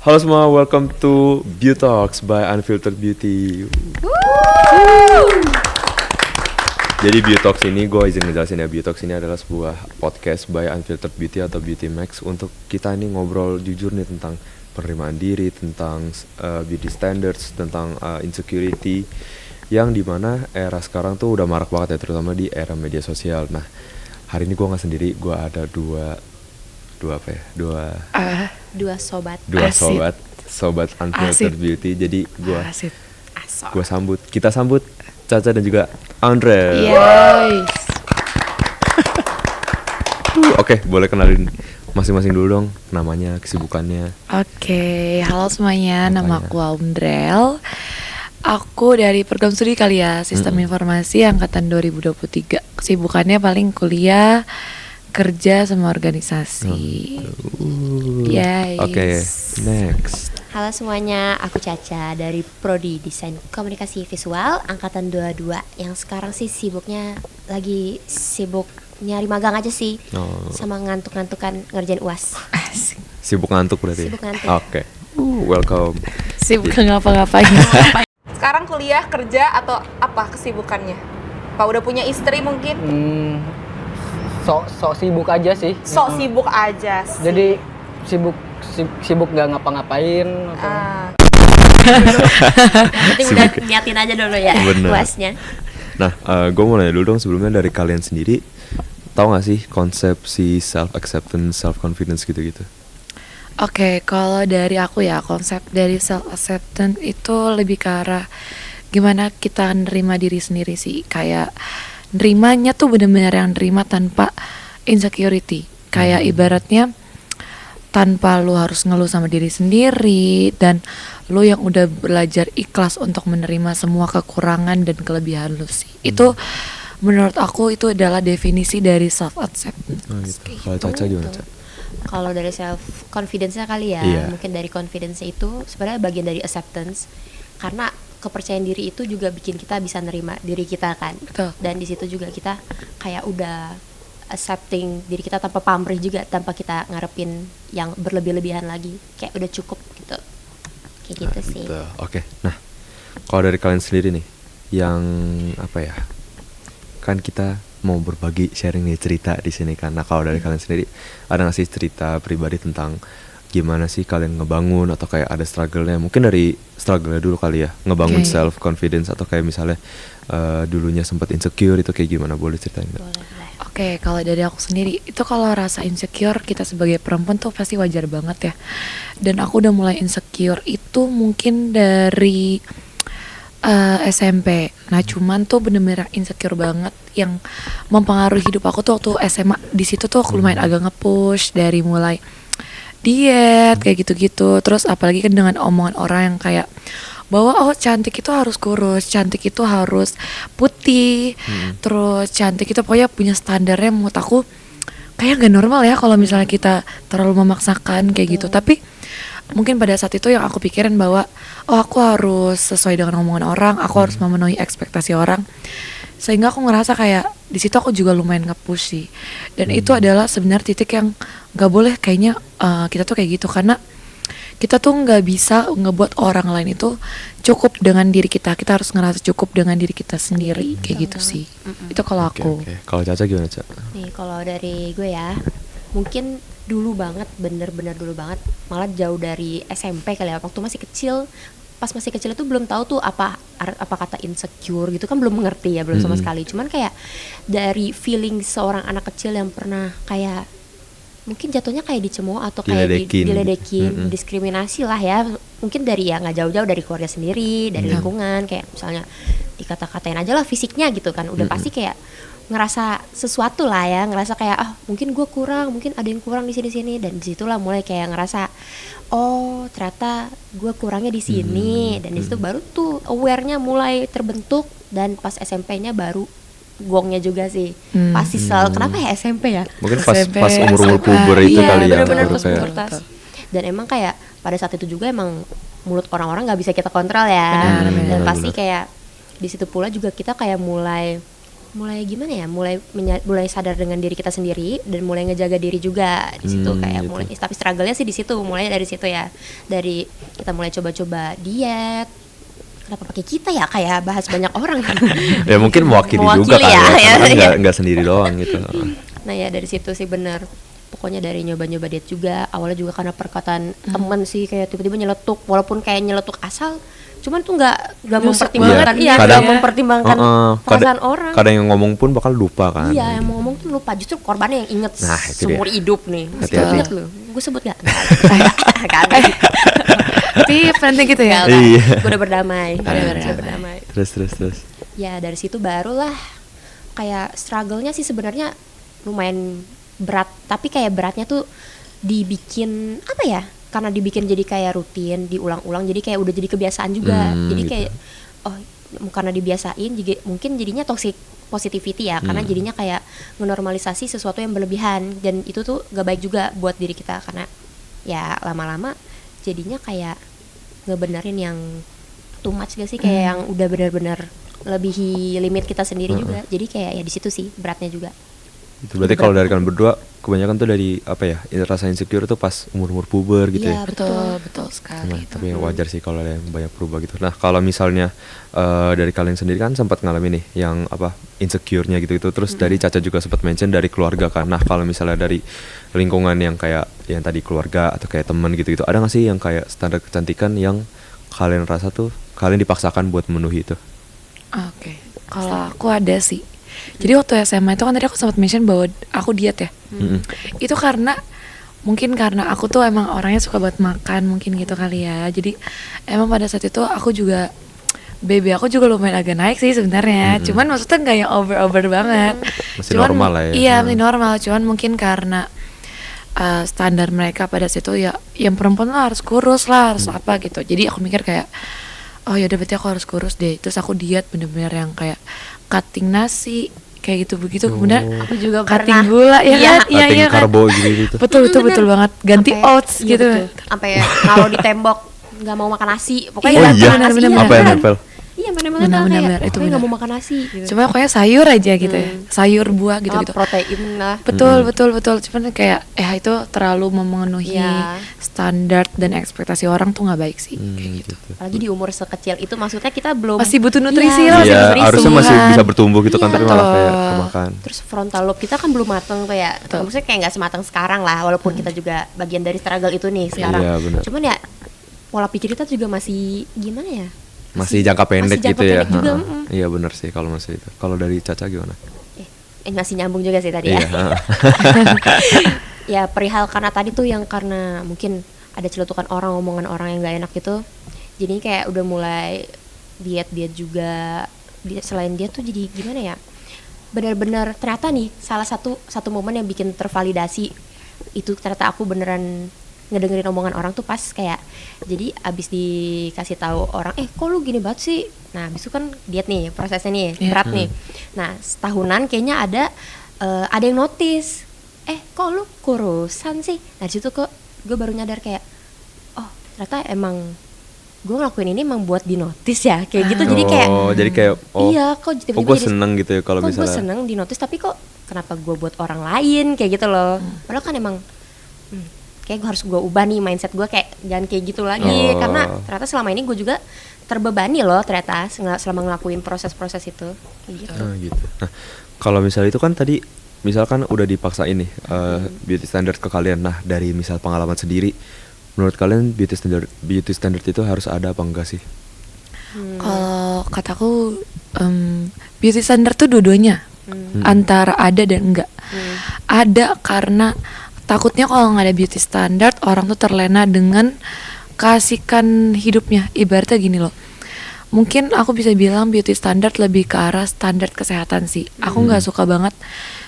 Halo semua, welcome to Beauty Talks by Unfiltered Beauty. Jadi Beauty Talks ini, gue izin ngejelasin ya, Beauty Talks ini adalah sebuah podcast by Unfiltered Beauty atau Beauty Max. Untuk kita ini ngobrol jujur nih tentang penerimaan diri, tentang beauty standards, tentang insecurity, yang dimana era sekarang tuh udah marak banget ya, terutama di era media sosial. Nah, hari ini gue gak sendiri, gue ada dua sobat Unfiltered Beauty. Jadi kita sambut Caca dan juga Andre. Yes. Oke, boleh kenalin masing-masing dulu dong, namanya, kesibukannya. Oke, halo semuanya, nama aku Aundrel. Aku dari program studi kali ya, Sistem Informasi angkatan 2023. Kesibukannya paling kuliah, kerja sama organisasi. Yes. Oke, next. Halo semuanya, aku Caca dari Prodi Desain Komunikasi Visual angkatan 22 yang sekarang sih lagi sibuk nyari magang aja sih. Sama ngantuk-ngantukan ngerjain UAS. Sibuk ngantuk berarti. Sibuk ngantuk. Oke. Welcome. Sibuk ngapa-ngapain. Sekarang kuliah, kerja, atau apa kesibukannya? Pak udah punya istri mungkin? Sok sibuk aja sih. Sok sibuk aja sih. Jadi sibuk nggak ngapa-ngapain. Nanti udah niatin aja dulu ya UASnya. Nah, gue mau nanya dulu dong sebelumnya, dari kalian sendiri tahu nggak sih konsep si self acceptance, self confidence gitu-gitu? Oke, kalau dari aku ya, konsep dari self acceptance itu lebih ke arah gimana kita nerima diri sendiri sih. Kayak nerimanya tuh benar-benar yang nerima tanpa insecurity. Kayak ibaratnya tanpa lu harus ngeluh sama diri sendiri, dan lu yang udah belajar ikhlas untuk menerima semua kekurangan dan kelebihan lu sih. Itu menurut aku itu adalah definisi dari self acceptance. Gitu. Kalau Caca gimana, Caca? Kalau dari self confidence-nya kali ya, mungkin dari confidence-nya itu sebenarnya bagian dari acceptance. Karena kepercayaan diri itu juga bikin kita bisa nerima diri kita kan. Betul. Dan di situ juga kita kayak udah accepting diri kita tanpa pamrih juga, tanpa kita ngarepin yang berlebih-lebihan lagi, kayak udah cukup gitu. Kayak gitu sih. Gitu. Oke. Nah, kalau dari kalian sendiri nih, yang apa ya? Kan kita mau berbagi sharing nih, cerita di sini kan. Nah, kalau dari kalian sendiri ada nggak sih cerita pribadi tentang gimana sih kalian ngebangun, atau kayak ada struggle-nya? Mungkin dari struggle-nya dulu kali ya, ngebangun self confidence, atau kayak misalnya dulunya sempat insecure, itu kayak gimana? Boleh ceritain nggak? Oke, kalau dari aku sendiri itu, kalau rasa insecure kita sebagai perempuan tuh pasti wajar banget ya. Dan aku udah mulai insecure itu mungkin dari SMP. Nah, cuman tuh bener-bener insecure banget yang mempengaruhi hidup aku tuh waktu SMA. Di situ tuh aku lumayan agak nge-push dari mulai diet kayak gitu-gitu. Terus apalagi kan dengan omongan orang yang kayak bahwa cantik itu harus kurus, cantik itu harus putih, terus cantik itu pokoknya punya standarnya. Menurut aku kayak gak normal ya kalau misalnya kita terlalu memaksakan kayak gitu. Tapi mungkin pada saat itu yang aku pikirin bahwa aku harus sesuai dengan omongan orang, aku harus memenuhi ekspektasi orang, sehingga aku ngerasa kayak di situ aku juga lumayan nge-push sih. Dan itu adalah sebenarnya titik yang gak boleh kayaknya kita tuh kayak gitu, karena kita tuh nggak bisa ngebuat orang lain itu cukup dengan diri kita. Kita harus ngerasa cukup dengan diri kita sendiri, kayak gitu sih. Itu kalau aku. Kalau Caca gimana, Caca? Nih, kalau dari gue ya, mungkin dulu banget, bener-bener dulu banget, malah jauh dari SMP kali ya. Waktu masih kecil, pas masih kecil itu belum tahu tuh apa kata insecure gitu kan, belum mengerti ya, belum sama sekali. Cuman kayak dari feeling seorang anak kecil yang pernah kayak mungkin jatuhnya kayak dicemooh atau kayak diledekin, diskriminasi lah ya. Mungkin dari ya nggak jauh-jauh dari keluarga sendiri, dari lingkungan, kayak misalnya dikata-katain aja lah fisiknya gitu kan, udah pasti kayak ngerasa sesuatu lah ya, ngerasa kayak mungkin gue kurang, mungkin ada yang kurang di sini. Dan disitulah mulai kayak ngerasa ternyata gue kurangnya di sini. Dan disitu baru tuh aware-nya mulai terbentuk. Dan pas SMP-nya baru gongnya juga sih. Pasti selalu kenapa ya SMP ya? Mungkin pas umur puber itu kali ya. Bener-bener pas pubertas. Dan emang kayak pada saat itu juga emang mulut orang-orang nggak bisa kita kontrol ya. Dan pasti kayak di situ pula juga kita kayak mulai mulai gimana ya, mulai sadar dengan diri kita sendiri dan mulai ngejaga diri juga di situ kayak gitu. mulai, tapi struggle-nya sih di situ, mulai dari situ ya, dari kita mulai coba-coba diet. Kenapa pakai kita ya, kayak bahas banyak orang kan. Ya mungkin mewakili juga kan ya, karena ya. nggak sendiri doang gitu. Nah ya dari situ sih bener, pokoknya dari nyoba-nyoba diet juga, awalnya juga karena perkataan temen sih, kayak tiba-tiba nyeletuk, walaupun kayak nyeletuk asal, cuman tuh nggak mempertimbangkan, Iya. nggak Kadang- mempertimbangkan perasaan orang. Kadang yang ngomong pun bakal lupa kan. Iya, yang mau ngomong tuh lupa, justru korbannya yang inget Nah, itu seumur dia. hidup nih. Hati-hati. Inget lu, gue sebut gak? Gak ada. Tapi penting gitu ya. Iya. Gue udah berdamai. Udah berdamai. Terus. Ya dari situ barulah kayak struggle-nya sih sebenarnya lumayan berat, tapi kayak beratnya tuh dibikin apa ya? Karena dibikin jadi kayak rutin, diulang-ulang, jadi kayak udah jadi kebiasaan juga. Jadi gitu. kayak karena dibiasain juga mungkin jadinya toxic positivity ya, karena jadinya kayak menormalisasi sesuatu yang berlebihan, dan itu tuh gak baik juga buat diri kita, karena ya lama-lama jadinya kayak ngebenerin yang too much gak sih, kayak yang udah benar-benar lebihi limit kita sendiri juga. Jadi kayak ya di situ sih beratnya juga. Itu berarti kalau dari kalian berdua kebanyakan tuh dari apa ya? Rasa insecure tuh pas umur-umur puber gitu Iya, ya. Betul sekali. Nah, tapi wajar sih kalau ada yang banyak berubah gitu. Nah, kalau misalnya dari kalian sendiri kan sempat ngalamin nih yang apa insecure-nya gitu-gitu. Terus dari Caca juga sempat mention dari keluarga kan. Nah, kalau misalnya dari lingkungan yang kayak yang tadi keluarga atau kayak teman gitu-gitu, ada nggak sih yang kayak standar kecantikan yang kalian rasa tuh kalian dipaksakan buat memenuhi itu? Oke. Kalau aku ada sih. Jadi waktu SMA itu kan tadi aku sempat mention bahwa aku diet ya. Itu karena mungkin karena aku tuh emang orangnya suka buat makan mungkin gitu kali ya. Jadi emang pada saat itu aku juga BB aku juga lumayan agak naik sih sebenarnya. Cuman maksudnya nggak yang over banget. Masih normal lah ya. Iya, masih normal. Cuman mungkin karena standar mereka pada situ ya, yang perempuan lah harus kurus lah, harus apa gitu. Jadi aku mikir kayak, oh yaudah berarti aku harus kurus deh. Terus aku diet bener-bener yang kayak cutting nasi kayak gitu begitu. Kemudian Aku juga cutting pernah. gula ya Iya. kan? Iya Cutting kan? karbo gitu. Betul banget. Ganti oats Iya, gitu. betul. Sampai naruh di tembok, nggak mau makan nasi. Pokoknya Iya, Oh nggak iya. makan nasi, bener-bener. Apa yang beneran. nempel? Iya benar-benar Benar-benar, kayak itu pokoknya nggak benar. mau makan nasi gitu. Cuma pokoknya sayur aja gitu ya. Sayur, buah gitu-gitu. Protein lah. Betul. Cuman kayak itu terlalu memenuhi Iya. standar dan ekspektasi orang tuh nggak baik sih kayak gitu. Apalagi di umur sekecil itu, maksudnya kita belum Masih butuh nutrisi Iya, lah, masih Iya, nutrisi. harusnya masih Tumbuhan. bisa bertumbuh gitu kan, Iya. tapi malah kayak Betul. kemakan. Terus frontal lobe kita kan belum mateng kayak, maksudnya kayak nggak sematang sekarang lah, walaupun kita juga bagian dari struggle itu nih sekarang. Iya, benar. Cuman ya pola pikir kita juga masih gimana ya? Masih jangka pendek jangka gitu ya. pendek juga, Ha-ha. Iya benar sih kalau masih itu. Kalau dari Caca gimana? Masih nyambung juga sih tadi Iya. ya. ha. Ya perihal karena tadi tuh yang karena mungkin ada celutukan orang, omongan orang yang gak enak gitu, jadi kayak udah mulai diet juga. Selain diet tuh jadi gimana ya, benar-benar ternyata nih salah satu momen yang bikin tervalidasi itu, ternyata aku beneran ngedengerin omongan orang tuh pas kayak, jadi abis dikasih tahu orang, kok lu gini banget sih, nah abis itu kan diet nih prosesnya nih, Iya. berat nih, nah setahunan kayaknya ada yang notice, kok lu kurusan sih, nah disitu kok gue baru nyadar kayak, oh ternyata emang gue ngelakuin ini emang buat di notice ya, kayak gitu. Jadi kayak iya, kok tiba-tiba gue jadi- seneng gitu ya kalau kok gue misalnya. seneng di notice, tapi kok kenapa gue buat orang lain kayak gitu loh. Padahal kan emang kayak gue harus gue ubah nih mindset gue, kayak jangan kayak gitu lagi. Oh. Karena ternyata selama ini gue juga terbebani loh ternyata selama ngelakuin proses-proses itu kayak gitu. Gitu. Nah, kalau misalnya itu kan tadi misalkan udah dipaksain nih beauty standard ke kalian. Nah, dari misal pengalaman sendiri, menurut kalian beauty standard itu harus ada apa enggak sih? Kalau kataku beauty standard tuh dua-duanya antara ada dan enggak. Ada karena takutnya kalau nggak ada beauty standard, orang tuh terlena dengan keasikan hidupnya. Ibaratnya gini loh, mungkin aku bisa bilang beauty standard lebih ke arah standar kesehatan sih. Aku nggak suka banget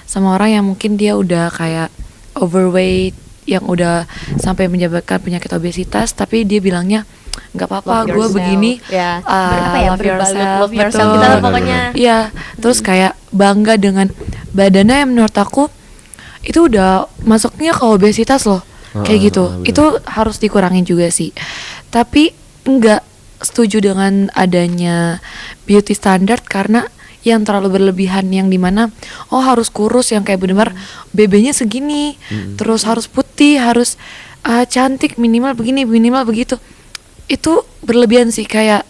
sama orang yang mungkin dia udah kayak overweight, yang udah sampai menyebabkan penyakit obesitas, tapi dia bilangnya nggak apa-apa, Love gue yourself. begini, Ya, love love yourself betul. kita lah pokoknya. Iya, terus kayak bangga dengan badannya yang menurut aku itu udah masuknya ke obesitas loh, kayak gitu. Bener. Itu harus dikurangin juga sih. Tapi nggak setuju dengan adanya beauty standard karena yang terlalu berlebihan, yang dimana harus kurus yang kayak benar BB-nya segini, terus harus putih, harus cantik, minimal begini minimal begitu. Itu berlebihan sih. Kayak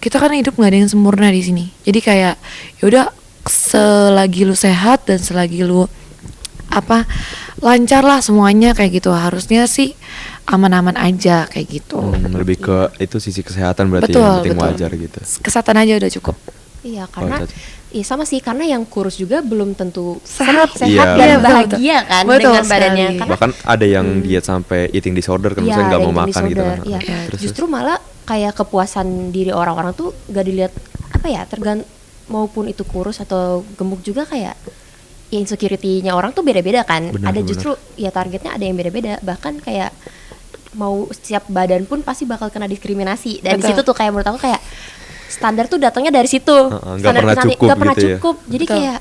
kita kan hidup nggak ada yang sempurna di sini, jadi kayak yaudah selagi lu sehat dan selagi lu lancar lah semuanya kayak gitu, harusnya sih aman-aman aja kayak gitu. Lebih ke itu sisi kesehatan berarti Betul, yang penting betul. wajar gitu. Kesehatan aja udah cukup. Iya, karena cocok. iya sama sih, karena yang kurus juga belum tentu Sehat. sehat Iya. dan Iya, bahagia kan betul dengan badannya. sekali. Karena Bahkan ada yang diet sampai eating disorder kan, iya, maksudnya nggak ada mau eating makan gitu kan. disorder, iya. Terus Justru malah kayak kepuasan diri orang-orang tuh gak dilihat maupun itu kurus atau gemuk juga, kayak ya insecurity-nya orang tuh beda-beda kan. Benar, Ada benar. justru ya targetnya ada yang beda-beda, bahkan kayak mau setiap badan pun pasti bakal kena diskriminasi. Dan di Betul. situ tuh kayak menurut aku kayak standar tuh datangnya dari situ. Nggak Standar pernah kesannya cukup nggak pernah gitu ya. cukup. Jadi Betul. kayak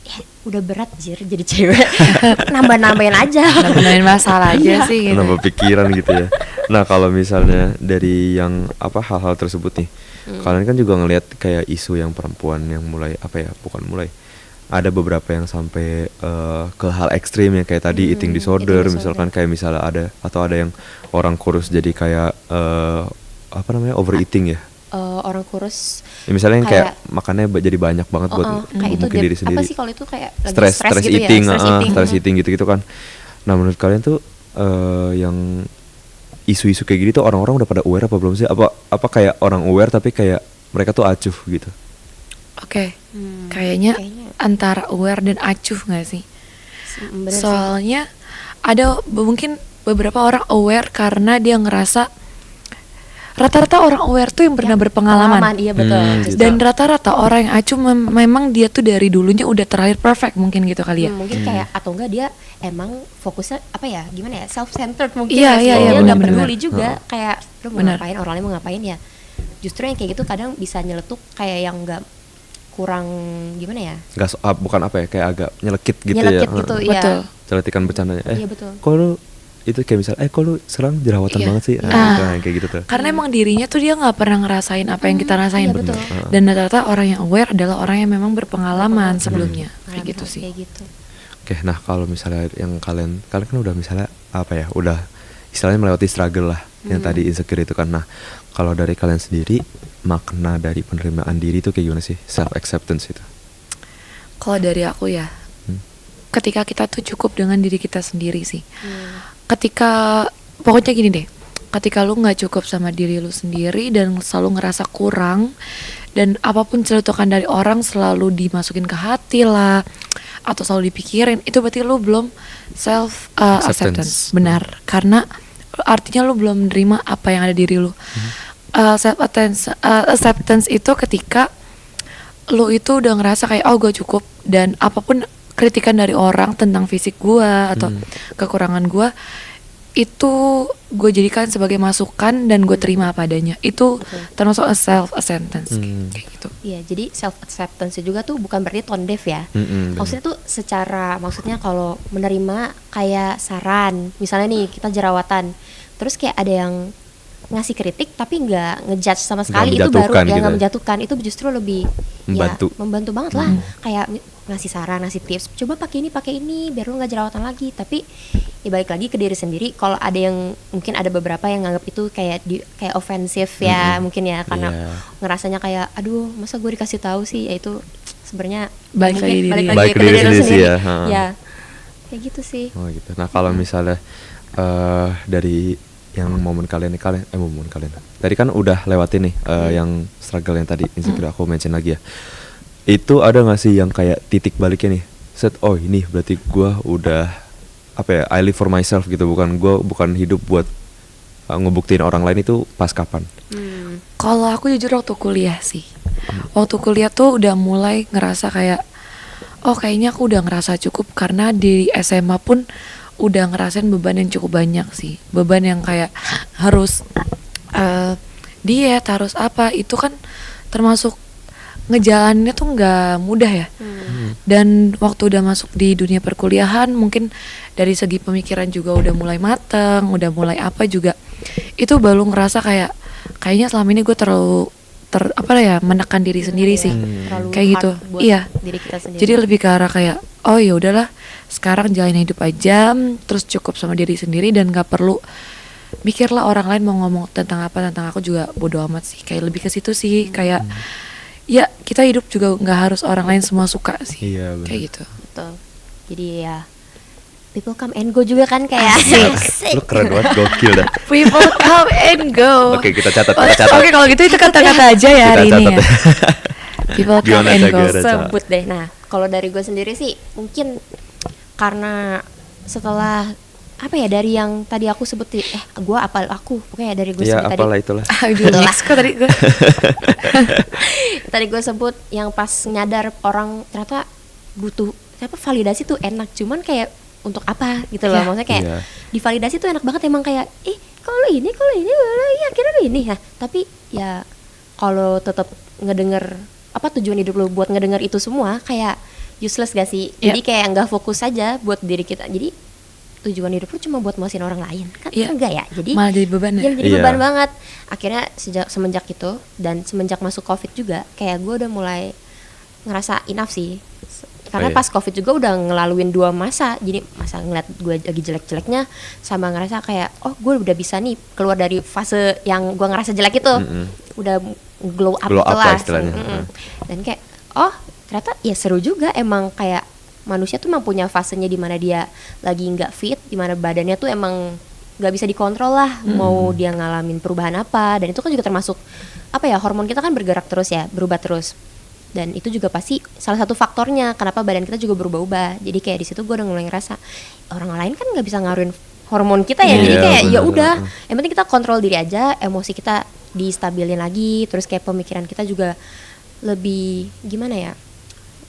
ya, udah berat jir jadi cewek. Nambah-nambahin aja. Benerin masalah aja sih gitu. nambah pikiran gitu ya. Nah kalau misalnya dari yang hal-hal tersebut nih, kalian kan juga ngelihat kayak isu yang perempuan yang mulai bukan mulai, ada beberapa yang sampai ke hal ekstrim yang kayak tadi eating disorder, eating disorder. misalkan kayak misalnya ada yang orang kurus jadi kayak overeating ya. Orang kurus Ya, misalnya yang kayak Kayak- makannya jadi banyak banget buat kayak itu mungkin diri sendiri. apa sih kalau itu kayak lagi stress gitu eating, ya, stress eating gitu kan. Nah menurut kalian tuh yang isu-isu kayak gini tuh orang-orang udah pada aware apa belum sih? Apa kayak orang aware tapi kayak mereka tuh acuh gitu? Oke, kayaknya kayaknya. antara aware dan acuh nggak sih? Bener sih. Soalnya ada mungkin beberapa orang aware karena dia ngerasa rata-rata orang aware tuh yang pernah berpengalaman. Iya betul. gitu. Dan rata-rata orang yang acuh memang dia tuh dari dulunya udah terlahir perfect mungkin gitu kali ya. Mungkin kayak atau enggak dia emang fokusnya gimana ya, self centered mungkin. Iya, nggak sih? iya, Dia iya, nggak benar-benar. peduli juga kayak lu mau Benar. ngapain, orang lain mau ngapain ya. Justru yang kayak gitu kadang bisa nyeletuk kayak yang enggak kurang gimana ya, Bukan kayak agak nyelekit gitu nyelekit ya. gitu. Betul. Iya. Celetikan bercandanya. Iya, betul. Kok lu itu kayak misalnya kok lu serang jerawatan Iya. banget sih? Kayak gitu tuh. Karena emang dirinya tuh dia nggak pernah ngerasain apa yang kita rasain. iya, betul. Dan rata-rata orang yang aware adalah orang yang memang berpengalaman sebelumnya. Kayak gitu sih. Kayak gitu. Oke, nah kalau misalnya yang kalian kan udah misalnya udah istilahnya melewati struggle lah yang tadi insecure itu kan. Nah, kalau dari kalian sendiri makna dari penerimaan diri itu kayak gimana sih? Self acceptance itu. Kalau dari aku ya, ketika kita tuh cukup dengan diri kita sendiri sih. Ketika pokoknya gini deh, ketika lu nggak cukup sama diri lu sendiri dan selalu ngerasa kurang, dan apapun celutukan dari orang selalu dimasukin ke hati lah atau selalu dipikirin, itu berarti lu belum self acceptance. Benar, karena artinya lu belum menerima apa yang ada di diri lu. Self acceptance itu ketika lu itu udah ngerasa kayak gue cukup, dan apapun kritikan dari orang tentang fisik gue atau kekurangan gue itu gue jadikan sebagai masukan dan gue terima apa adanya. Itu termasuk self acceptance kayak gitu. Iya, jadi self acceptance juga tuh bukan berarti tone deaf ya. bener. Maksudnya tuh maksudnya kalau menerima kayak saran, misalnya nih kita jerawatan, terus kayak ada yang ngasih kritik tapi nggak ngejudge sama sekali, itu baru menjatuhkan ya gitu nggak ya. menjatuhkan, itu justru lebih Membantu. ya, membantu banget lah. Kayak ngasih saran, ngasih tips, coba pakai ini biar lu nggak jerawatan lagi. Tapi ya balik lagi ke diri sendiri. Kalau ada yang mungkin ada beberapa yang nganggap itu kayak ofensif ya, mungkin ya karena Iya. ngerasanya kayak aduh masa gue dikasih tahu sih, ya itu sebenarnya Balik mungkin lagi diri. Balik ke ke diri diri lu sendiri sih sendiri. ya, ha. Ya kayak gitu sih. Oh gitu. Nah kalau misalnya dari yang momen kalian tadi kan udah lewatin nih yang struggle yang tadi insecure aku mention lagi ya. Itu ada nggak sih yang kayak titik baliknya nih? Oh ini berarti gue udah I live for myself gitu, bukan hidup buat ngebuktiin orang lain. Itu pas kapan? Kalau aku jujur waktu kuliah sih. Waktu kuliah tuh udah mulai ngerasa kayak kayaknya aku udah ngerasa cukup, karena di SMA pun udah ngerasain beban yang cukup banyak sih. Beban yang kayak harus diet, harus apa, itu kan termasuk ngejalaninnya tuh nggak mudah ya. Dan waktu udah masuk di dunia perkuliahan, mungkin dari segi pemikiran juga udah mulai mateng, udah mulai apa juga, itu baru ngerasa kayaknya selama ini gue terlalu menekan diri sendiri sih. Terlalu Kayak hard gitu. buat Iya. diri kita sendiri. Jadi lebih ke arah kayak oh ya udahlah, sekarang jalanin hidup aja, terus cukup sama diri sendiri dan gak perlu mikirlah orang lain mau ngomong tentang apa, tentang aku juga bodo amat sih. Kayak lebih ke situ sih, kayak ya kita hidup juga nggak harus orang lain semua suka sih. Iya, benar. Kayak gitu. Betul. Jadi ya people come and go juga kan kayak asik. Lu keren banget, gokil dah. People come and go. Oke, kita catat, Oh, kita catat. Oke, kalau gitu itu kata-kata aja ya Kita hari ini catat ya. People come Gimana, and Ca, go. gimana, Ca? Sebut deh. Nah, kalau dari gue sendiri sih mungkin karena setelah apa ya, dari yang tadi aku sebut gue apal aku pokoknya dari gue Iya, sebut apalah tadi itulah. Next kok tadi gue. tadi gue sebut yang pas nyadar orang ternyata butuh validasi tuh enak, cuman kayak untuk apa gitu loh. Iya. Maksudnya kayak Iya. divalidasi tuh enak banget emang, kayak kalau ini ya akhirnya lu ini ya, tapi ya kalau tetap ngedenger apa tujuan hidup lu buat ngedenger itu semua kayak useless gak sih? Iya. Jadi kayak nggak fokus saja buat diri kita. Jadi tujuan hidup lu cuma buat muasin orang lain kan? Iya. Enggak ya? Jadi Malah jadi beban ya. jadi Iya. beban banget. Akhirnya semenjak itu dan semenjak masuk COVID juga kayak gue udah mulai ngerasa enough sih. Karena Oh, iya. pas COVID juga udah ngelaluin 2 masa. Jadi masa ngeliat gue lagi jelek-jeleknya sama ngerasa kayak gue udah bisa nih keluar dari fase yang gue ngerasa jelek itu. Udah glow up Glow up lah lah. istilahnya. Dan kayak ternyata ya seru juga, emang kayak manusia tuh emang punya fasenya di mana dia lagi nggak fit, di mana badannya tuh emang nggak bisa dikontrol lah, mau dia ngalamin perubahan apa. Dan itu kan juga termasuk apa ya, hormon kita kan bergerak terus ya, berubah terus. Dan itu juga pasti salah satu faktornya kenapa badan kita juga berubah-ubah. Jadi kayak di situ gue udah mulai ngerasa orang lain kan nggak bisa ngaruhin hormon kita ya. Jadi Iya, kayak ya benar, udah, benar. yang penting kita kontrol diri aja, emosi kita distabilin lagi, terus kayak pemikiran kita juga lebih gimana ya,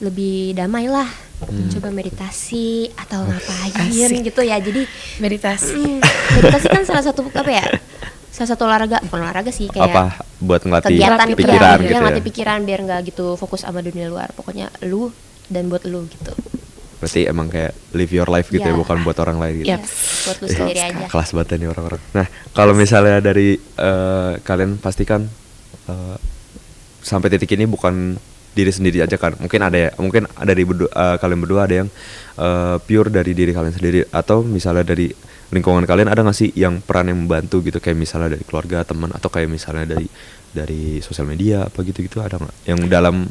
lebih damai lah. Coba meditasi atau ngapain asik. gitu ya. Jadi Meditasi. meditasi kan salah satu apa ya, salah satu olahraga, bukan olahraga sih, kayak Apa buat ngelatih kegiatan pikiran gitu gitu ya. ngelatih pikiran biar nggak gitu fokus sama dunia luar. Pokoknya lu dan buat lu gitu. Berarti emang kayak live your life gitu ya, Iya. bukan buat orang lain gitu. Yap. Buat lu sendiri aja. Kelas banget nih orang-orang. Nah, kalau misalnya dari kalian pastikan sampai titik ini bukan diri sendiri aja kan. Mungkin ada ya, mungkin ada dari kalian berdua ada yang pure dari diri kalian sendiri, atau misalnya dari lingkungan kalian ada nggak sih yang peran yang membantu gitu, kayak misalnya dari keluarga, teman, atau kayak misalnya dari sosial media apa gitu-gitu, ada nggak yang dalam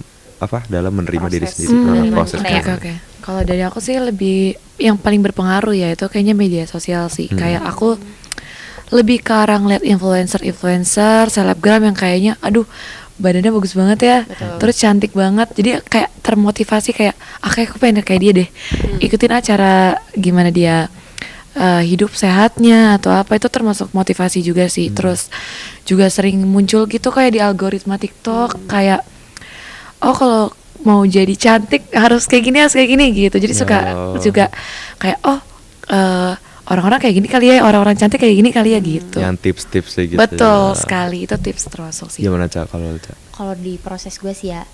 menerima diri Proses. sendiri, Menerima proses diri. kayak Oke, oke. Kalau dari aku sih lebih yang paling berpengaruh ya itu kayaknya media sosial sih. Kayak aku lebih ke arah ngeliat influencer, selebgram yang kayaknya aduh badannya bagus banget ya, terus cantik banget, jadi kayak termotivasi kayak kayak aku pengen kayak dia deh. Ikutin acara gimana dia hidup sehatnya atau apa, itu termasuk motivasi juga sih. Terus juga sering muncul gitu kayak di algoritma TikTok kayak kalau mau jadi cantik harus kayak gini gitu. Jadi suka juga kayak orang-orang kayak gini kali ya, orang-orang cantik kayak gini kali ya gitu. yang tips-tips gitu. Betul sekali, itu tips termasuk sih. Gimana Ca kalau Ca? Kalau di proses gue sih ya,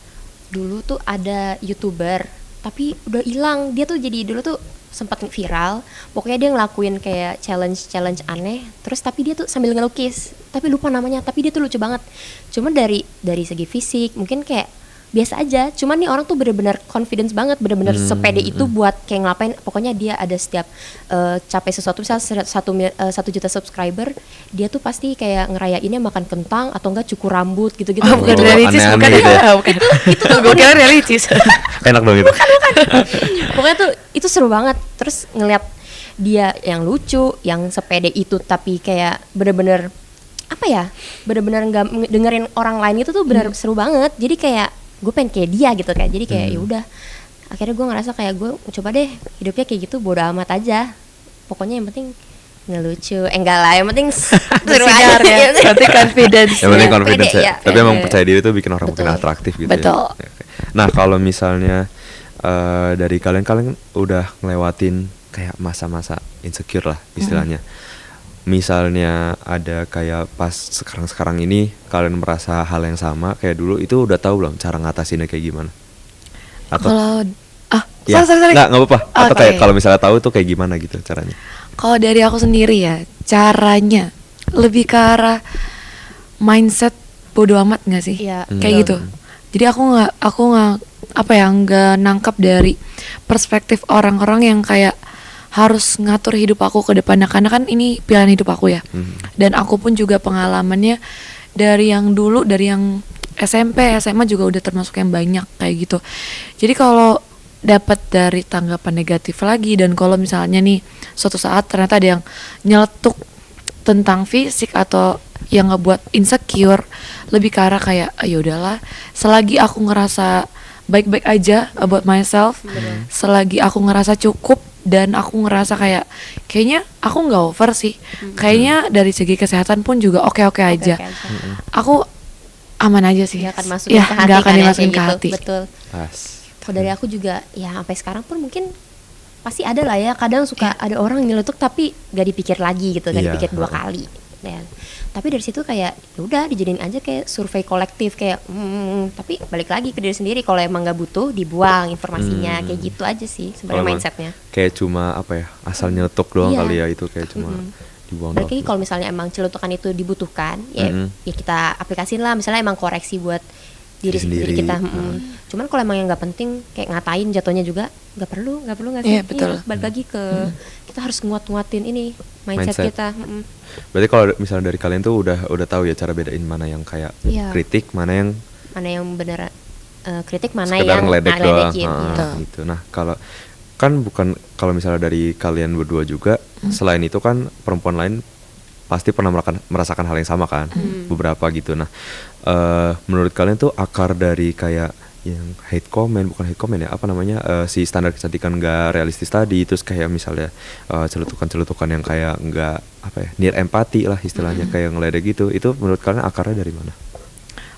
dulu tuh ada YouTuber tapi udah hilang. Dia tuh jadi dulu tuh sempat viral. Pokoknya dia ngelakuin kayak challenge aneh. Terus tapi dia tuh sambil ngelukis. Tapi lupa namanya. Tapi dia tuh lucu banget. Cuma dari segi fisik mungkin kayak biasa aja. Cuman nih orang tuh bener-bener confidence banget, bener-bener sepede itu buat kayak ngelapain. Pokoknya dia ada setiap capai sesuatu, misalnya 1 juta subscriber, dia tuh pasti kayak ngerayainnya makan kentang atau enggak cukur rambut gitu-gitu. Oh, bukan Oh, realities, aneh-aneh bukan gitu ya. ya? Bukan. Itu tuh gue kira realities. Enak dong itu. Pokoknya tuh itu seru banget. Terus ngeliat dia yang lucu, yang sepede itu tapi kayak bener-bener apa ya, bener-bener nggak dengerin orang lain itu tuh bener seru banget. Jadi kayak gue pengen kayak dia gitu kayak. Jadi kayak ya udah. Akhirnya gue ngerasa kayak gue coba deh hidupnya kayak gitu, bodo amat aja. Pokoknya yang penting ngelucu. Enggak lah, yang penting seru aja. Bersinar ya. Berarti confidence. Yang penting Iya, confidence pede, ya. ya. Tapi emang percaya diri tuh bikin orang Betul. makin atraktif gitu. Betul. Ya. Oke. Nah, kalau misalnya dari kalian udah ngelewatin kayak masa-masa insecure lah istilahnya. Misalnya ada kayak pas sekarang ini kalian merasa hal yang sama kayak dulu, itu udah tahu belum cara ngatasinnya kayak gimana? Atau Kalau ya, sorry. nggak apa-apa. Atau Oke. kayak kalau misalnya tahu tuh kayak gimana gitu caranya? Kalau dari aku sendiri ya, caranya lebih ke arah mindset bodo amat nggak sih? Iya, Kayak betul. gitu. Jadi aku nggak apa ya, nggak nangkap dari perspektif orang-orang yang kayak harus ngatur hidup aku ke depannya, karena kan ini pilihan hidup aku ya. Dan aku pun juga pengalamannya dari yang dulu, dari yang SMP, SMA juga udah termasuk yang banyak kayak gitu. Jadi kalau dapat dari tanggapan negatif lagi, dan kalau misalnya nih suatu saat ternyata ada yang nyeletuk tentang fisik atau yang ngebuat insecure, lebih ke arah kayak ya udahlah, selagi aku ngerasa baik-baik aja about myself, selagi aku ngerasa cukup dan aku ngerasa kayaknya aku nggak over sih, kayaknya dari segi kesehatan pun juga oke-oke aja, Oke, aja. aku aman aja sih. Nggak akan masukin Ya, ke hati nggak akan kan ya, dimasukin kayak ke gitu. hati. Betul. Pas. Kalau dari aku juga ya sampai sekarang pun mungkin pasti ada lah ya, kadang suka ada orang nyeletuk tapi gak dipikir lagi gitu, gak Iya, dipikir 2 kali ya. Tapi dari situ kayak ya udah dijadiin aja kayak survei kolektif, kayak tapi balik lagi ke diri sendiri, kalau emang gak butuh dibuang informasinya, kayak gitu aja sih Kalau sebenarnya emang mindsetnya. kayak cuma apa ya, asal nyeletuk doang Iya. kali ya, itu kayak cuma dibuang doang. Berarti kalau misalnya emang celutukan itu dibutuhkan ya, ya kita aplikasiin lah, misalnya emang koreksi buat diri Sendiri. kita. Cuman kalau emang yang nggak penting kayak ngatain jatuhnya juga nggak perlu nggak sih? Iya, betul. Balik lagi ke kita harus nguatin ini mindset Mindset. kita. Berarti kalau misalnya dari kalian tuh udah tahu ya cara bedain mana yang kayak Iya. kritik, mana yang Mana yang bener kritik, mana sekedar yang ngeledek doang. ngeledekin. Betul. Gitu. Nah, kalau misalnya dari kalian berdua juga, selain itu kan perempuan lain pasti pernah merasakan hal yang sama kan, beberapa gitu. Nah, menurut kalian tuh akar dari kayak yang bukan hate comment ya, apa namanya, si standar kecantikan nggak realistis tadi, terus kayak misalnya celutukan yang kayak nggak apa ya, near empati lah istilahnya, kayak ngeledek gitu, itu menurut kalian akarnya dari mana?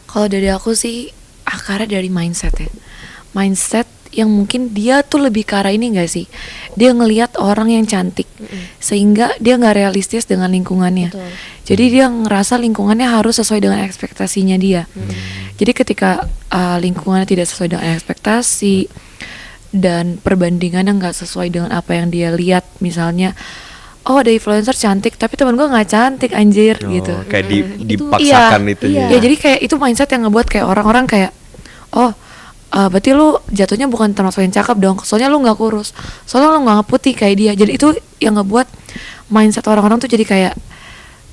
Kalau dari aku sih akarnya dari mindset ya. Mindset yang mungkin dia tuh lebih ke arah ini gak sih, dia ngelihat orang yang cantik sehingga dia nggak realistis dengan lingkungannya. Betul. Jadi dia ngerasa lingkungannya harus sesuai dengan ekspektasinya dia. Jadi ketika lingkungannya tidak sesuai dengan ekspektasi dan perbandingannya nggak sesuai dengan apa yang dia lihat, misalnya oh ada influencer cantik tapi teman gue nggak cantik anjir gitu. Kayak Itu- dipaksakan Iya, itu iya. Ya jadi kayak itu mindset yang ngebuat kayak orang-orang kayak oh berarti lu jatuhnya bukan termasuk yang cakep dong, soalnya lu nggak kurus, soalnya lu nggak putih kayak dia. Jadi itu yang ngebuat mindset orang-orang tuh jadi kayak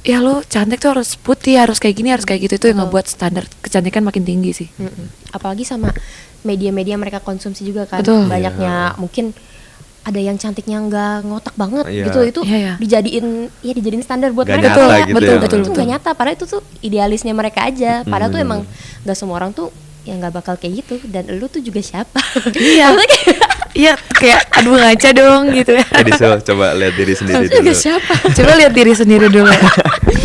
ya lu cantik tuh harus putih, harus kayak gini, harus kayak gitu. Itu yang ngebuat standar kecantikan makin tinggi sih. Apalagi sama media-media mereka konsumsi juga kan, Betul. banyaknya mungkin ada yang cantiknya nggak ngotak banget Iya. gitu, itu Iya, iya. dijadiin standar buat Nggak mereka. nyata Betul, gitu betul, ya. betul. Itu nggak nyata, padahal itu tuh idealisnya mereka aja. Padahal tuh emang nggak semua orang tuh yang nggak bakal kayak gitu. Dan lu tuh juga siapa? Iya. Maksudnya kayak, Iya kayak aduh ngaca dong gitu ya. Jadi coba lihat diri sendiri lu juga dulu. siapa? Coba lihat diri sendiri dulu.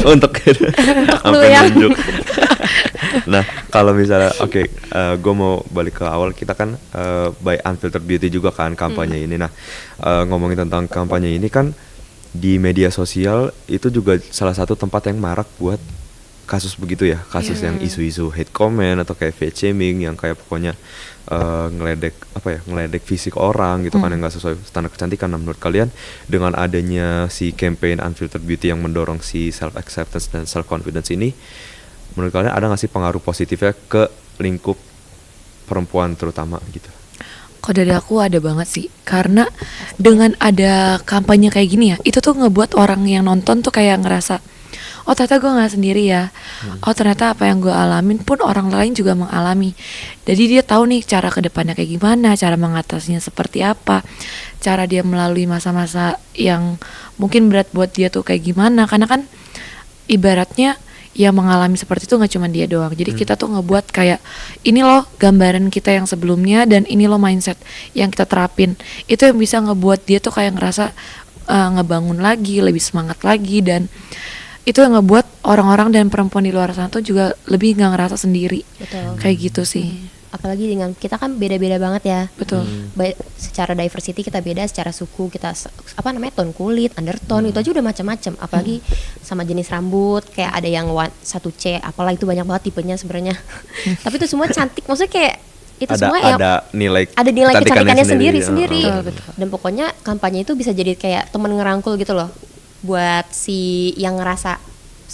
Untuk sampai ya. nunjuk. Nah, kalau misalnya gue mau balik ke awal, kita kan by Unfiltered Beauty juga kan kampanye ini. Nah, ngomongin tentang kampanye ini kan di media sosial itu juga salah satu tempat yang marak buat kasus begitu ya, kasus yang isu-isu hate comment atau kayak fat shaming yang kayak pokoknya ngeledek fisik orang gitu kan, yang nggak sesuai standar kecantikan. Nah, menurut kalian dengan adanya si campaign Unfiltered Beauty yang mendorong si self acceptance dan self confidence ini, menurut kalian ada nggak sih pengaruh positifnya ke lingkup perempuan terutama gitu? Kalau dari aku ada banget sih, karena dengan ada kampanye kayak gini ya, itu tuh ngebuat orang yang nonton tuh kayak ngerasa oh ternyata gue nggak sendiri ya, oh ternyata apa yang gue alamin pun orang lain juga mengalami. Jadi dia tahu nih cara kedepannya kayak gimana, cara mengatasinya seperti apa, cara dia melalui masa-masa yang mungkin berat buat dia tuh kayak gimana. Karena kan ibaratnya yang mengalami seperti itu nggak cuma dia doang. Jadi kita tuh ngebuat kayak ini loh gambaran kita yang sebelumnya dan ini loh mindset yang kita terapin. Itu yang bisa ngebuat dia tuh kayak ngerasa ngebangun lagi, lebih semangat lagi, dan itu yang ngebuat orang-orang dan perempuan di luar sana tuh juga lebih nggak ngerasa sendiri. Betul. Kayak gitu sih. Apalagi dengan kita kan beda-beda banget ya. Betul. Secara diversity kita beda, secara suku kita tone kulit, undertone itu aja udah macam-macam. Apalagi sama jenis rambut, kayak ada yang 1C, apalah itu banyak banget tipenya sebenarnya. Tapi itu semua cantik, maksudnya kayak itu semua yang ada nilai kecantikannya sendiri. Betul, betul. Dan pokoknya kampanye itu bisa jadi kayak teman ngerangkul gitu loh, buat si yang ngerasa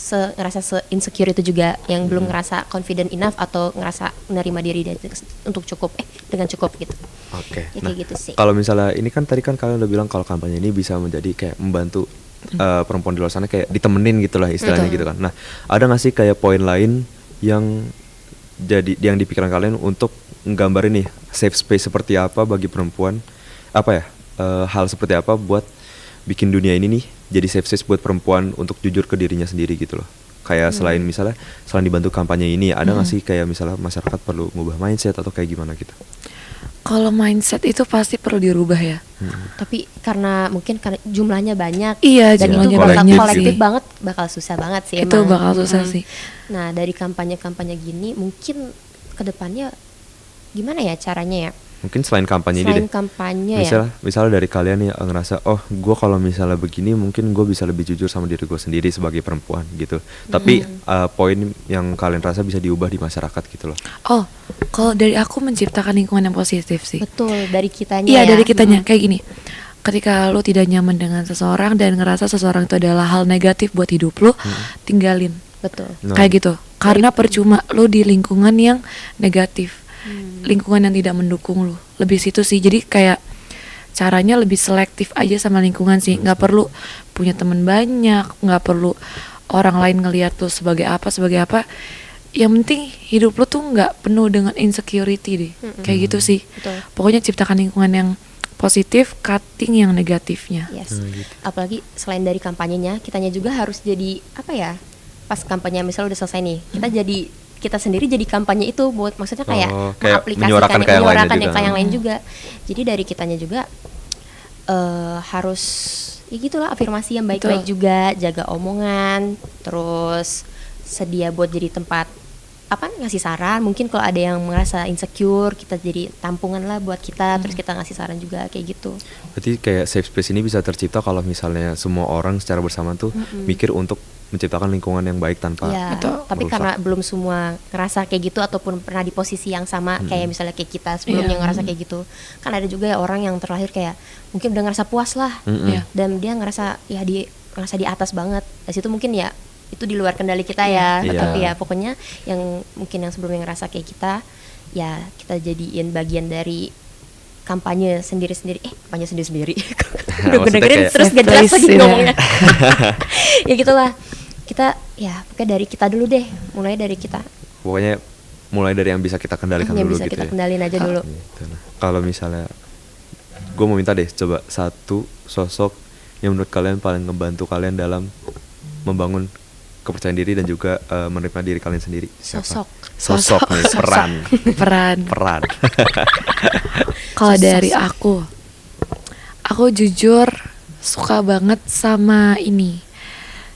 ngerasa insecure itu juga, yang belum ngerasa confident enough atau ngerasa menerima diri dia untuk cukup dengan cukup gitu. Oke. Ya, Nah, kayak gitu sih. kalau misalnya ini kan tadi kan kalian udah bilang kalau kampanye ini bisa menjadi kayak membantu perempuan di luar sana kayak ditemenin gitu lah istilahnya Betul. gitu kan. Nah, ada nggak sih kayak poin lain yang jadi yang di pikiran kalian untuk nggambarin nih safe space seperti apa bagi perempuan, apa ya, hal seperti apa buat bikin dunia ini nih jadi safe space buat perempuan untuk jujur ke dirinya sendiri gitu loh. Kayak selain misalnya selain dibantu kampanye ini, ada nggak sih kayak misalnya masyarakat perlu ngubah mindset atau kayak gimana gitu? Kalau mindset itu pasti perlu dirubah ya. Tapi karena jumlahnya banyak, Iya, dan itu jumlahnya bakal banyak kolektif sih. banget, bakal susah banget sih Itu emang. bakal susah sih. Nah, dari kampanye-kampanye gini mungkin kedepannya gimana ya caranya ya? Mungkin selain kampanye ini Selain deh. kampanye ya. Misalnya dari kalian nih ngerasa, oh gue kalau misalnya begini mungkin gue bisa lebih jujur sama diri gue sendiri sebagai perempuan gitu. Tapi poin yang kalian rasa bisa diubah di masyarakat gitu loh. Oh, kalau dari aku menciptakan lingkungan yang positif sih. Betul, dari kitanya Iya, ya. dari kitanya. Kayak gini. Ketika lo tidak nyaman dengan seseorang dan ngerasa seseorang itu adalah hal negatif buat hidup lo, tinggalin. Betul. Nah. Kayak gitu. Karena percuma lo di lingkungan yang negatif. Lingkungan yang tidak mendukung lo. Lebih situ sih. Jadi kayak caranya lebih selektif aja sama lingkungan sih. Nggak perlu punya teman banyak, nggak perlu orang lain ngelihat lo sebagai apa. Yang penting hidup lo tuh nggak penuh dengan insecurity deh. Kayak gitu sih. Betul. Pokoknya ciptakan lingkungan yang positif, cutting yang negatifnya. Yes. gitu. Apalagi selain dari kampanyenya, kitanya juga harus jadi apa ya? Pas kampanye misalnya udah selesai nih, kita sendiri jadi kampanye itu buat, maksudnya kayak kayak mengaplikasikan menyuarakan ke yang lainnya menyuarakan juga. ke yang lain juga. Jadi dari kitanya juga harus ya gitulah, afirmasi yang baik-baik Betul. juga, jaga omongan, terus sedia buat jadi tempat ngasih saran. Mungkin kalau ada yang merasa insecure, kita jadi tampungan lah buat kita, terus kita ngasih saran juga kayak gitu. Berarti kayak safe space ini bisa tercipta kalau misalnya semua orang secara bersama tuh mikir untuk menciptakan lingkungan yang baik tanpa Ya, Betul. tapi merusak. karena belum semua ngerasa kayak gitu ataupun pernah di posisi yang sama kayak misalnya kayak kita sebelumnya Iya. ngerasa kayak gitu. Kan ada juga ya orang yang terlahir kayak mungkin udah ngerasa puas lah. Iya. Dan dia ngerasa di atas banget. Dari situ mungkin ya itu di luar kendali kita ya. Iya. Tapi ya pokoknya yang mungkin yang sebelumnya ngerasa kayak kita, ya kita jadiin bagian dari kampanye sendiri-sendiri. Kampanye sendiri-sendiri. Udah gue Maksudnya dengerin kayak- terus gak jelas lagi Safe place, ya. ngomongnya. Ya gitulah. Kita ya pokoknya dari kita dulu deh. Mulai dari kita. Pokoknya mulai dari yang bisa kita kendalikan Yang dulu bisa gitu kita ya. kendalin aja dulu. Gitu. Nah, kalau misalnya gue mau minta deh coba satu sosok yang menurut kalian paling ngebantu kalian dalam membangun kepercayaan diri dan juga menerima diri kalian sendiri. Siapa? Sosok. Nih, peran. Peran. Kalau dari aku jujur suka banget sama ini.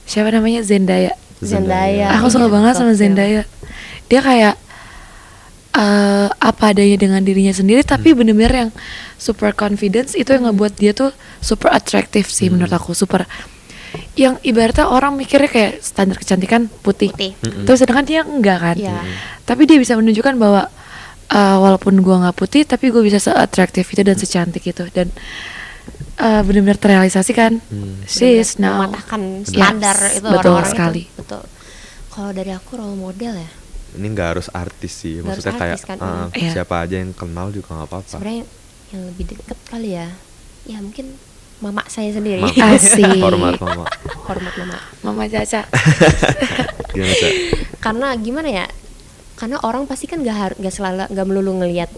Siapa namanya? Zendaya. Zendaya. Aku suka Iya, banget sama gokil. Zendaya. Dia kayak apa adanya dengan dirinya sendiri, tapi bener-bener yang super confidence. Itu yang ngebuat dia tuh super atraktif sih menurut aku. Super yang ibaratnya orang mikirnya kayak standar kecantikan putih. Terus sedangkan dia enggak kan. Iya. Tapi dia bisa menunjukkan bahwa walaupun gua nggak putih, tapi gue bisa se-atraktif itu dan secantik itu, dan benar-benar terrealisasi kan. She's now Mematahkan Yes, standar itu betul orang-orang sekali. itu. Betul. Kalau dari aku role model ya. Ini nggak harus artis sih, Nggak maksudnya harus kayak artis kan, Iya. siapa aja yang kenal juga nggak apa-apa. Sebenarnya yang lebih deket kali ya. Ya mungkin mama saya sendiri. Mama. Asik. Hormat mama. Hormat mama. Mama Caca. Gimana Cak? Karena gimana ya? Karena orang pasti kan nggak melulu ngelihat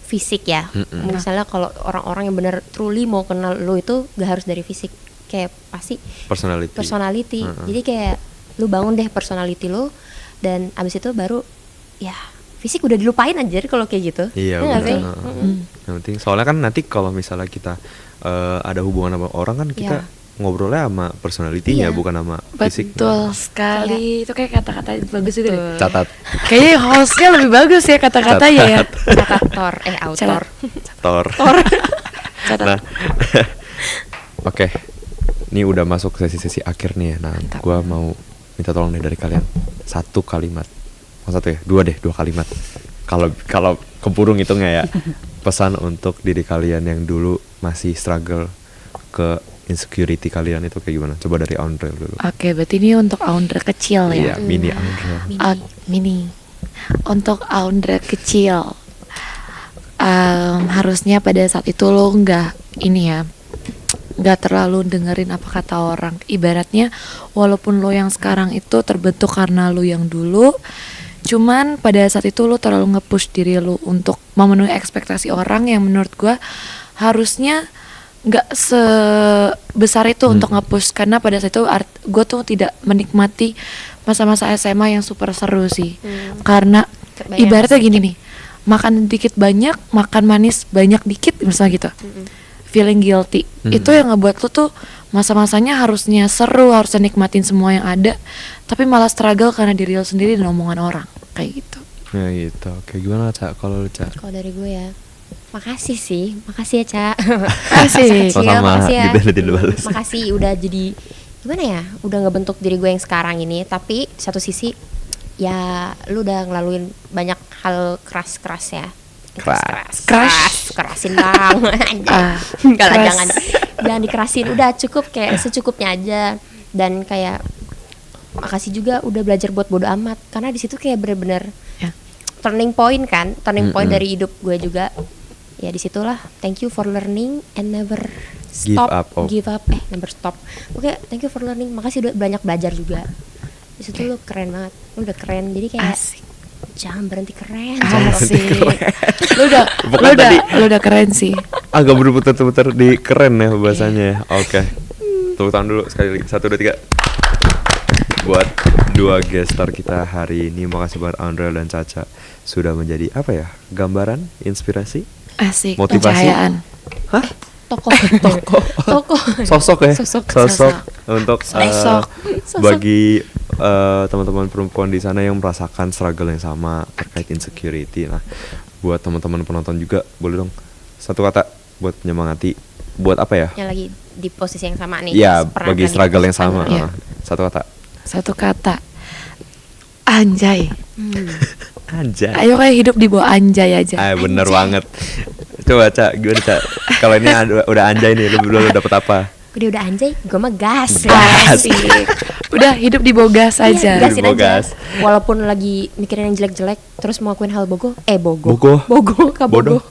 fisik ya. Misalnya kalau orang-orang yang benar truly mau kenal lo itu nggak harus dari fisik, kayak pasti personality. Jadi kayak lu bangun deh personality lu, dan abis itu baru ya fisik udah dilupain aja kalau kayak gitu. Iya Ya nggak benar. sih? Yang penting soalnya kan nanti kalau misalnya kita ada hubungan sama orang kan kita Iya. ngobrolnya sama personalitinya Iya. bukan sama fisik. Betul sekali. Itu kayak kata-kata bagus itu deh. Catat. Kayaknya hostnya lebih bagus ya kata-kata ya. Katator, autor. Tor. Catat. Nah, oke. Ini udah masuk sesi-sesi akhir nih ya. Nah, gua mau minta tolong deh dari kalian satu kalimat. Oh, satu ya? Dua kalimat. Kalau keburu ngitungnya ya. Pesan untuk diri kalian yang dulu masih struggle ke insecurity kalian itu kayak gimana? Coba dari Aundrel dulu. Oke, berarti ini untuk Aundra kecil Iya, ya. mini Aundrel. Mini. Untuk Aundra kecil, harusnya pada saat itu lo nggak terlalu dengerin apa kata orang. Ibaratnya walaupun lo yang sekarang itu terbentuk karena lo yang dulu, cuman pada saat itu lo terlalu nge-push diri lo untuk memenuhi ekspektasi orang yang menurut gue harusnya nggak sebesar itu untuk nge-push. Karena pada saat itu gue tuh tidak menikmati masa-masa SMA yang super seru sih. Karena Kebayang ibaratnya sih. gini nih, makan dikit banyak, makan manis banyak dikit misalnya gitu, feeling guilty. Itu yang ngebuat lu tuh masa-masanya harusnya seru, harusnya nikmatin semua yang ada, tapi malah struggle karena diri lo sendiri dan omongan orang kayak gitu. Ya gitu. Kayak gimana Cak kalau lu Cak? Kalau dari gue ya, makasih ya Ca. Asik. Sama-sama, makasih ya. gitu, dibalas. Makasih udah jadi gimana ya, udah ngebentuk diri gue yang sekarang ini. Tapi satu sisi ya lu udah ngelaluin banyak hal keras ya. Kerasin bang. Enggak lah, keras. jangan dikerasin, udah cukup, kayak secukupnya aja. Dan kayak makasih juga udah belajar buat bodo amat, karena di situ kayak bener-bener Ya. turning point dari hidup gue juga. Ya disitulah, thank you for learning and never stop, never stop. Oke, thank you for learning, makasih udah banyak belajar juga. Di situ lu keren banget, lu udah keren, jadi kayak Asik. jangan berhenti keren. Asik. Pokoknya lu udah keren sih. Agak berputar-putar di keren ya bahasanya ya. Oke. Tepuk tangan dulu sekali lagi. 1, 2, 3. Buat 2 guest star kita hari ini, makasih buat Aundrel dan Caca sudah menjadi apa ya? Gambaran, inspirasi, Asik. motivasi. Pencahayaan. Hah? Toko. Sosok ya? Sosok. Untuk Sosok. bagi teman-teman perempuan di sana yang merasakan struggle yang sama terkait insecurity. Nah, buat teman-teman penonton juga boleh dong satu kata buat menyemangati, buat apa ya? Yang lagi di posisi yang sama nih. Iya, pernah bagi kan struggle di yang sama. Iya. Satu kata. Satu kata. Anjay. Anjay. Ayo kayak hidup di bawah anjay aja. Bener banget. Coba Cak, gimana Cak? Kalau ini udah anjay nih, lu dapet apa? Udah anjay, gue mah gas. Asik. Udah hidup di bawah gas aja. Iya, gasin aja. Gas. Walaupun lagi mikirin yang jelek-jelek, terus mau lakuin hal bogo. Bogoh. Kabogo. Bodoh.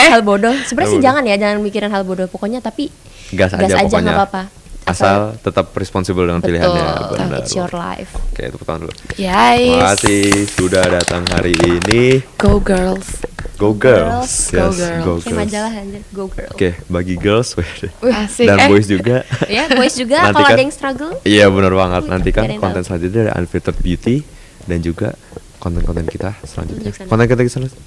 Hal bodoh. Sebenarnya sih bodoh. jangan mikirin hal bodoh. Pokoknya tapi Gas aja pokoknya. nggak apa-apa. Asal tetap responsible dengan pilihannya. Betul. Benar. It's your life. Oke, tepuk tangan dulu. Yais. Terima kasih sudah datang hari ini. Go girls. Go girls. Go Yes, girls. go Kayak girls. majalah anjir, go girl. Oke, bagi girls Asik. dan boys juga. Ya, boys juga Nanti kalau kan- ada yang struggle. Iya benar banget. Nantikan Cari tahu. konten selanjutnya dari Unfiltered Beauty dan juga konten-konten kita selanjutnya. Tunjuk sana. Konten-konten kita selanjutnya.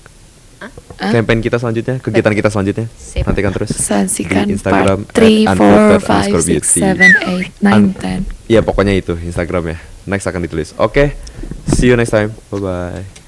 Campaign kita selanjutnya, kegiatan kita selanjutnya. Sip. Nantikan terus Saksikan di Instagram part 3, 4, 5, @unfiltered_beauty. 6, 7, 8, 9, 10. Iya pokoknya itu Instagram ya. Next akan ditulis. Oke, see you next time. Bye bye.